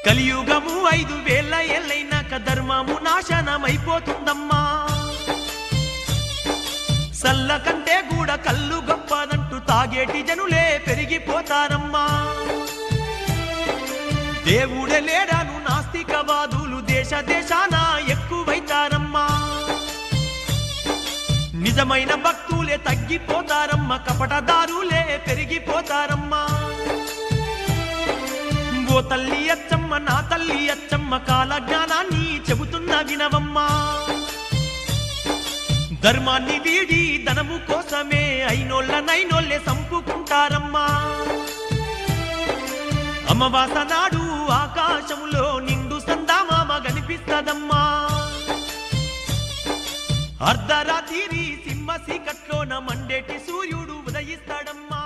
కలియుగము 5000 ఏళ్ళైనాక ధర్మము నాశనమైపోతుందమ్మా. సల్ల కంటే కూడా కళ్ళు గొప్పదంటూ తాగేటి జనులే పెరిగిపోతారమ్మా. దేవుడే లేడాను నాస్తికవాదులు దేశ దేశాన ఎక్కువైతారమ్మా. నిజమైన భక్తులే తగ్గిపోతారమ్మా, కపటదారులే పెరిగిపోతారమ్మా. ఓ తల్లి అచ్చమ్మ నా తల్లి అచ్చమ్మ కాల జ్ఞానాన్ని చెబుతున్న వినవమ్మా. ధర్మాన్ని వీడి ధనము కోసమే అయినోళ్ళనైనోళ్ళే సంపుకుంటారమ్మా. అమావాస నాడు ఆకాశములో నిండు సందామామ కనిపిస్తదమ్మా. అర్ధరాత్రి సింహ చీకట్లోన మండేటి సూర్యుడు ఉదయిస్తాడమ్మా.